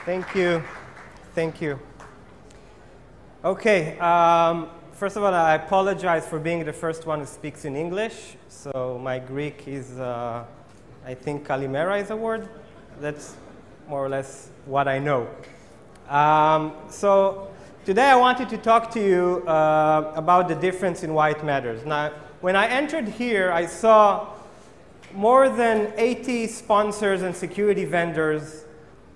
Thank you. Thank you. Okay. First of all, I apologize for being the first one who speaks in English. So my Greek is, I think, kalimera is a word. That's more or less what I know. So today I wanted to talk to you about the difference in why it matters. Now, when I entered here, I saw more than 80 sponsors and security vendors,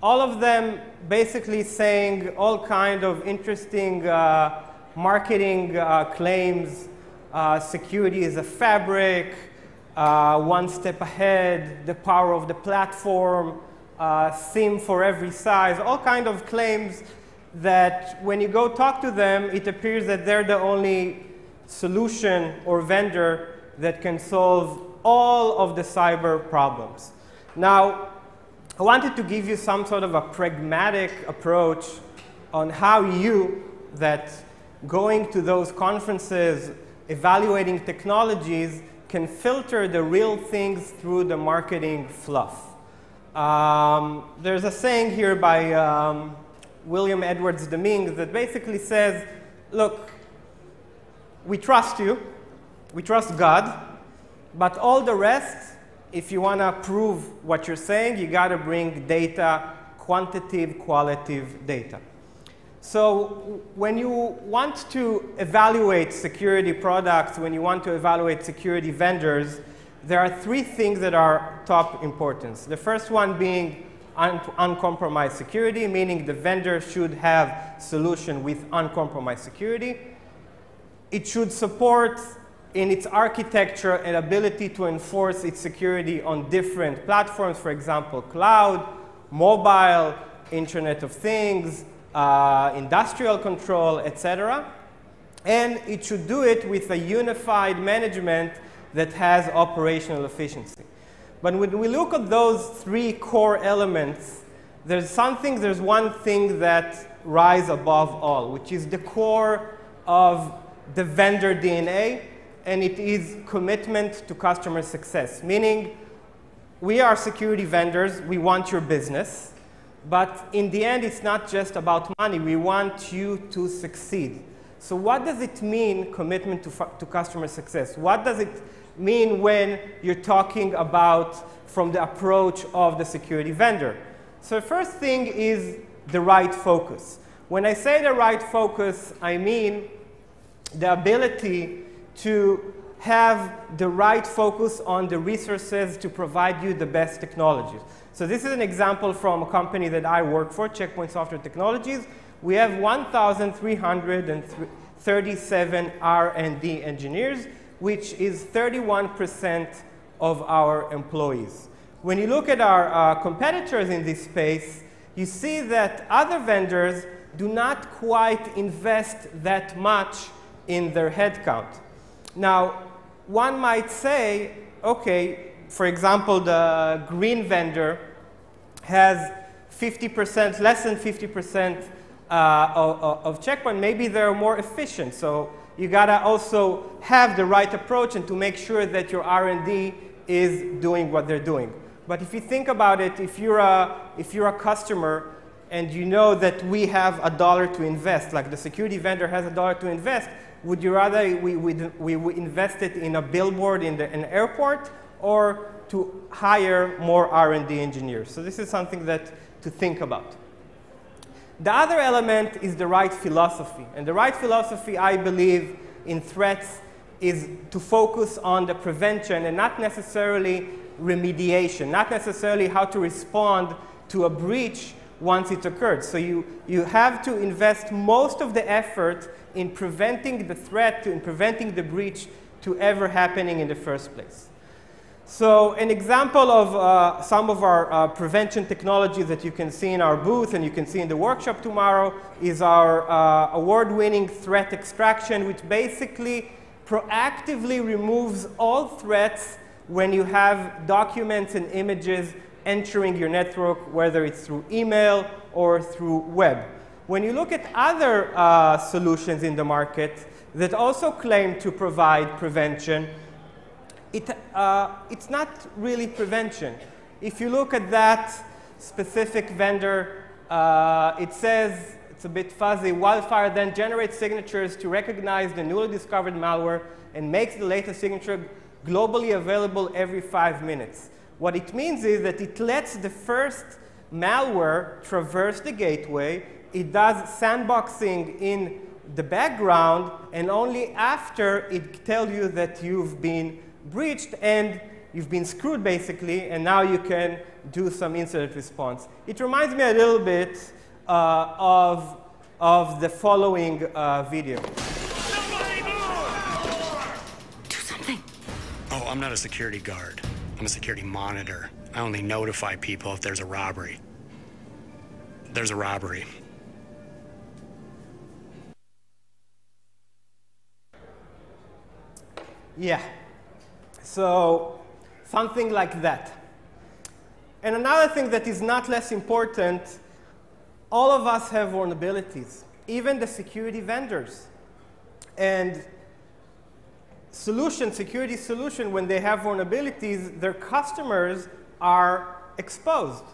all of them basically saying all kind of interesting marketing claims. Security is a fabric, one step ahead, the power of the platform, SIEM for every size, all kind of claims that when you go talk to them, it appears that they're the only solution or vendor that can solve all of the cyber problems. Now, I wanted to give you some sort of a pragmatic approach on how you, that going to those conferences, evaluating technologies, can filter the real things through the marketing fluff. There's a saying here by William Edwards Deming that basically says, look, we trust you, we trust God, but all the rest, if you want to prove what you're saying, you got to bring data, quantitative, qualitative data. So when you want to evaluate security products, when you want to evaluate security vendors, there are three things that are top importance. The first one being uncompromised security, meaning the vendor should have solution with uncompromised security. It should support in its architecture an ability to enforce its security on different platforms, for example, cloud, mobile, Internet of Things, industrial control, etc. And it should do it with a unified management that has operational efficiency. But when we look at those three core elements, there's one thing that rises above all, which is the core of the vendor DNA, and it is commitment to customer success. Meaning, we are security vendors, we want your business, but in the end, it's not just about money. We want you to succeed. So what does it mean, commitment to customer success? What does it mean when you're talking about from the approach of the security vendor? So the first thing is the right focus. When I say the right focus, I mean the ability to have the right focus on the resources to provide you the best technologies. So this is an example from a company that I work for, Check Point Software Technologies. We have 1,337 R&D engineers, which is 31% of our employees. When you look at our competitors in this space, you see that other vendors do not quite invest that much in their headcount. Now, one might say, okay, for example, the green vendor has 50%, less than 50% of Check Point. Maybe they're more efficient. So you gotta also have the right approach and to make sure that your R&D is doing what they're doing. But if you think about it, if you're a customer and you know that we have $1 to invest, like the security vendor has $1 to invest, would you rather we invest it in a billboard in an airport or to hire more R&D engineers? So this is something that to think about. The other element is the right philosophy. And the right philosophy, I believe, in threats is to focus on the prevention and not necessarily remediation, not necessarily how to respond to a breach once it occurred. So you have to invest most of the effort in preventing the threat, in preventing the breach to ever happening in the first place. So an example of some of our prevention technologies that you can see in our booth and you can see in the workshop tomorrow is our award-winning threat extraction, which basically proactively removes all threats when you have documents and images entering your network, whether it's through email or through web. When you look at other solutions in the market that also claim to provide prevention, it's not really prevention. If you look at that specific vendor, It says, it's a bit fuzzy, Wildfire then generates signatures to recognize the newly discovered malware and makes the latest signature globally available every 5 minutes. What it means is that it lets the first malware traverse the gateway. It does sandboxing in the background, and only after it tells you that you've been breached and you've been screwed, basically, and now you can do some incident response. It reminds me a little bit of the following video. Do something. Oh, I'm not a security guard. I'm a security monitor. I only notify people if there's a robbery. There's a robbery. Yeah, so something like that. And another thing that is not less important, all of us have vulnerabilities, even the security vendors. And security solution, when they have vulnerabilities, their customers are exposed.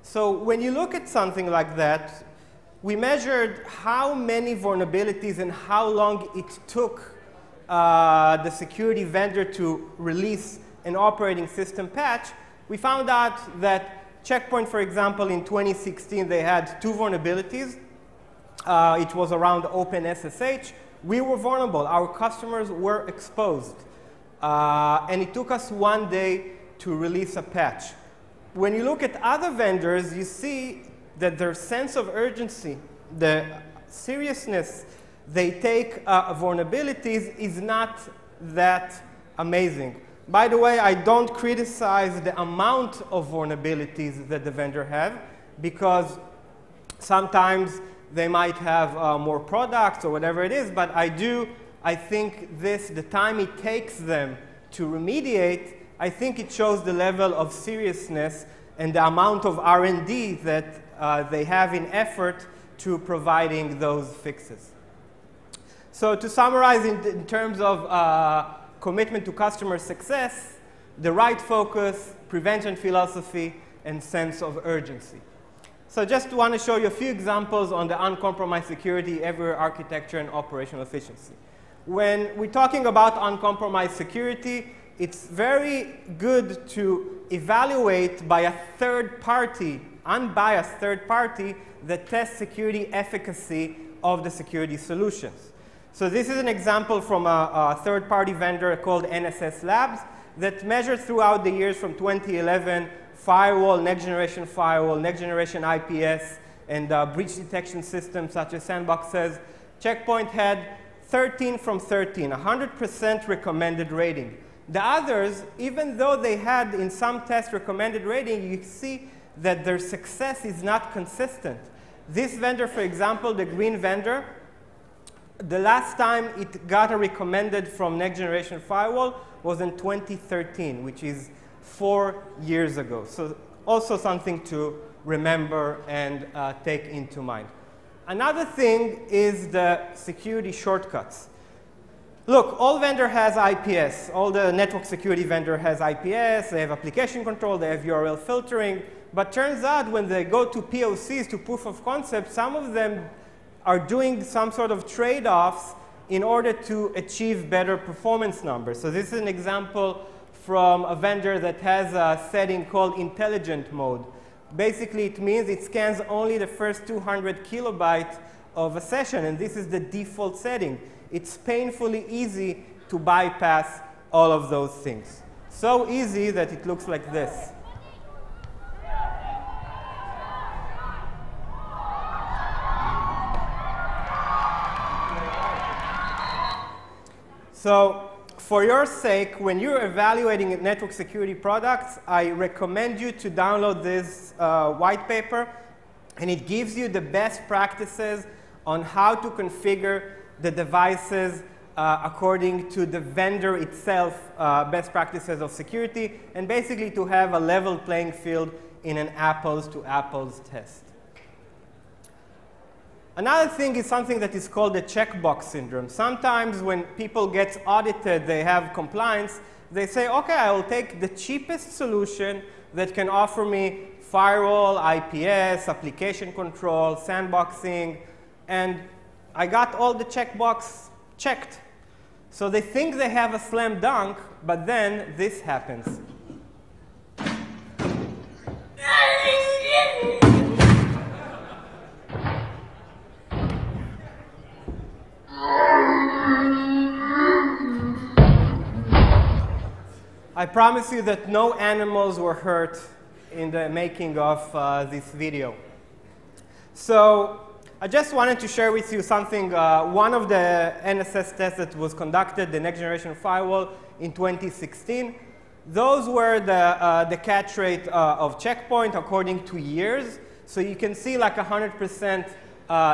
So when you look at something like that, we measured how many vulnerabilities and how long it took the security vendor to release an operating system patch. We found out that Check Point, for example, in 2016, they had 2 vulnerabilities. It was around OpenSSH. We were vulnerable. Our customers were exposed. And it took us 1 day to release a patch. When you look at other vendors, you see that their sense of urgency, the seriousness they take vulnerabilities is not that amazing. By the way, I don't criticize the amount of vulnerabilities that the vendor have, because sometimes they might have more products or whatever it is, but I think the time it takes them to remediate, I think it shows the level of seriousness and the amount of R&D that they have in effort to providing those fixes. So to summarize in terms of commitment to customer success, the right focus, prevention philosophy, and sense of urgency. So just want to show you a few examples on the uncompromised security, everywhere architecture, and operational efficiency. When we're talking about uncompromised security, it's very good to evaluate by a third party, unbiased third party, that tests security efficacy of the security solutions. So this is an example from a third-party vendor called NSS Labs that measured throughout the years from 2011 firewall, next-generation IPS, and breach detection systems such as Sandbox says. Check Point had 13 from 13, 100% recommended rating. The others, even though they had in some tests recommended rating, you see that their success is not consistent. This vendor, for example, the green vendor, the last time it got a recommended from Next Generation Firewall was in 2013, which is 4 years ago. So also something to remember and take into mind. Another thing is the security shortcuts. Look, all vendor has IPS. All the network security vendor has IPS. They have application control. They have URL filtering. But turns out when they go to POCs, to proof of concept, some of them are doing some sort of trade-offs in order to achieve better performance numbers. So this is an example from a vendor that has a setting called intelligent mode. Basically, it means it scans only the first 200 kilobytes of a session, and this is the default setting. It's painfully easy to bypass all of those things. So easy that it looks like this. So for your sake, when you're evaluating network security products, I recommend you to download this white paper, and it gives you the best practices on how to configure the devices according to the vendor itself, best practices of security, and basically to have a level playing field in an apples-to-apples test. Another thing is something that is called the checkbox syndrome. Sometimes when people get audited, they have compliance, they say, OK, I will take the cheapest solution that can offer me firewall, IPS, application control, sandboxing, and I got all the checkbox checked. So they think they have a slam dunk, but then this happens. I promise you that no animals were hurt in the making of this video. So I just wanted to share with you something, one of the NSS tests that was conducted, the next generation firewall in 2016. Those were the catch rate of Check Point according to years. So you can see like 100%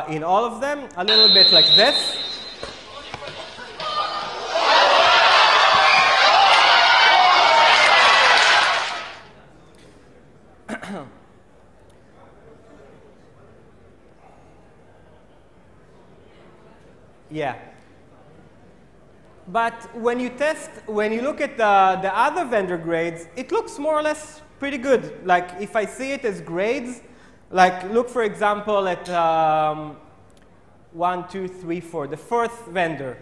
in all of them, a little bit like this. Yeah. But when you look at the other vendor grades, it looks more or less pretty good. Like if I see it as grades, like look for example at 1, 2, 3, 4, the fourth vendor.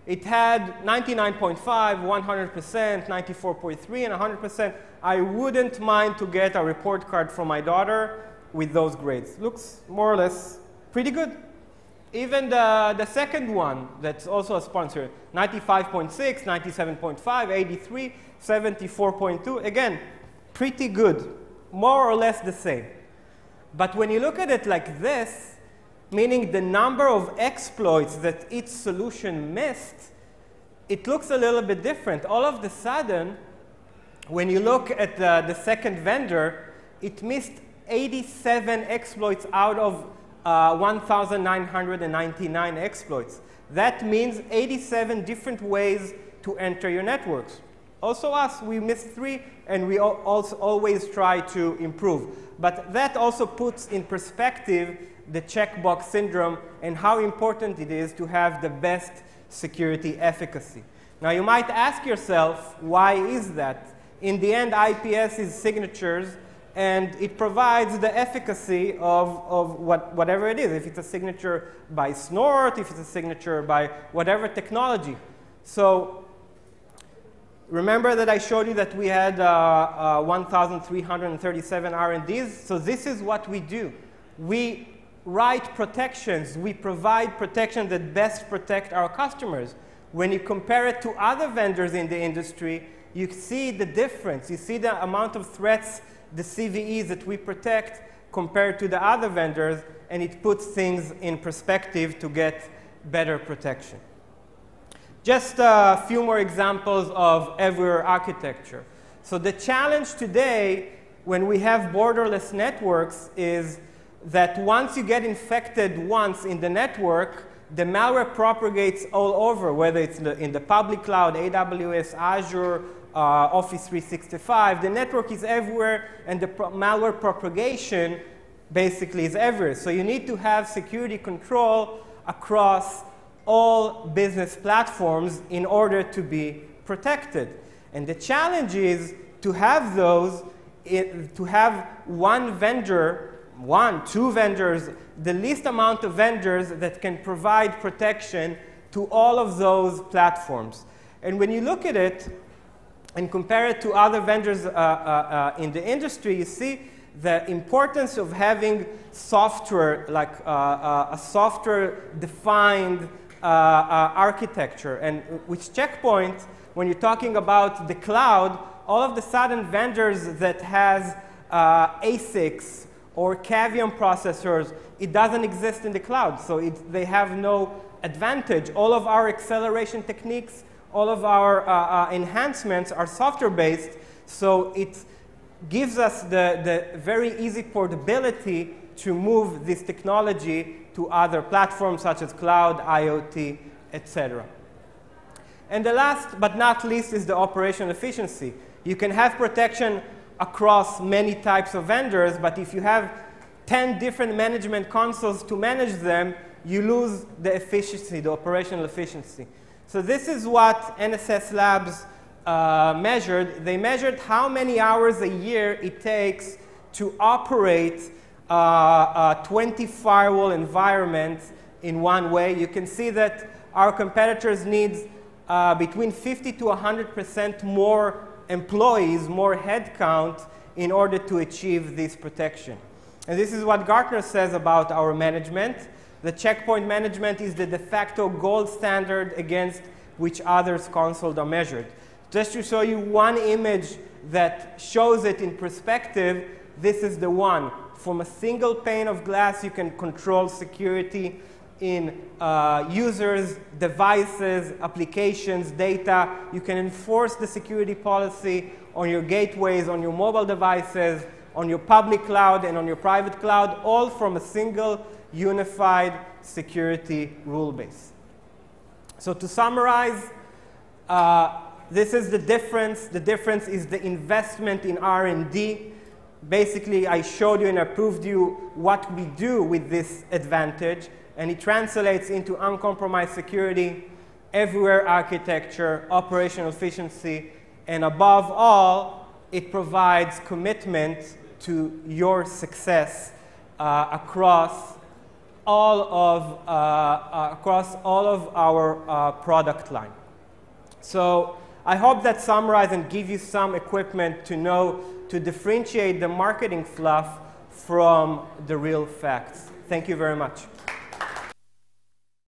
It had 99.5, 100%, 94.3, and 100%. I wouldn't mind to get a report card from my daughter with those grades. Looks more or less pretty good. Even the second one, that's also a sponsor, 95.6, 97.5, 83, 74.2. Again, pretty good, more or less the same. But when you look at it like this, meaning the number of exploits that each solution missed, it looks a little bit different. All of a sudden, when you look at the second vendor, it missed 87 exploits out of 1,999 exploits. That means 87 different ways to enter your networks. Also us, we missed 3, and we also always try to improve. But that also puts in perspective the checkbox syndrome and how important it is to have the best security efficacy. Now you might ask yourself, why is that? In the end, IPS is signatures, and it provides the efficacy of whatever it is, if it's a signature by Snort, if it's a signature by whatever technology. So remember that I showed you that we had 1,337 R&Ds? So this is what we do. We write protections. We provide protection that best protect our customers. When you compare it to other vendors in the industry, you see the difference. You see the amount of threats, the CVEs that we protect compared to the other vendors, and it puts things in perspective to get better protection. Just a few more examples of everywhere architecture. So the challenge today when we have borderless networks is that once you get infected once in the network, the malware propagates all over, whether it's in the public cloud, AWS, Azure, Office 365. The network is everywhere, and the malware propagation basically is everywhere. So you need to have security control across all business platforms in order to be protected. And the challenge is to have those, to have one vendor, 2 vendors, the least amount of vendors that can provide protection to all of those platforms. And when you look at it and compare it to other vendors in the industry, you see the importance of having software, like a software-defined architecture. And with Check Point, when you're talking about the cloud, all of the sudden vendors that has ASICs or Cavium processors, it doesn't exist in the cloud. So they have no advantage. All of our acceleration techniques, all of our enhancements are software-based. So it gives us the very easy portability to move this technology to other platforms such as cloud, IoT, etc. And the last but not least is the operational efficiency. You can have protection across many types of vendors, but if you have 10 different management consoles to manage them, you lose the efficiency, the operational efficiency. So this is what NSS Labs measured. They measured how many hours a year it takes to operate 20 firewall environments in one way. You can see that our competitors need between 50 to 100% more employees, more headcount, in order to achieve this protection. And this is what Gartner says about our management. The checkpoint management is the de facto gold standard against which others' consoles are measured. Just to show you one image that shows it in perspective, this is the one. From a single pane of glass, you can control security in users, devices, applications, data. You can enforce the security policy on your gateways, on your mobile devices, on your public cloud, and on your private cloud, all from a single unified security rule base. So to summarize, this is the difference. The difference is the investment in R&D. Basically, I showed you and I proved you what we do with this advantage, and it translates into uncompromised security, everywhere architecture, operational efficiency, and above all, it provides commitment to your success across all of our product line. So I hope that summarized and give you some equipment to know to differentiate the marketing fluff from the real facts. Thank you very much.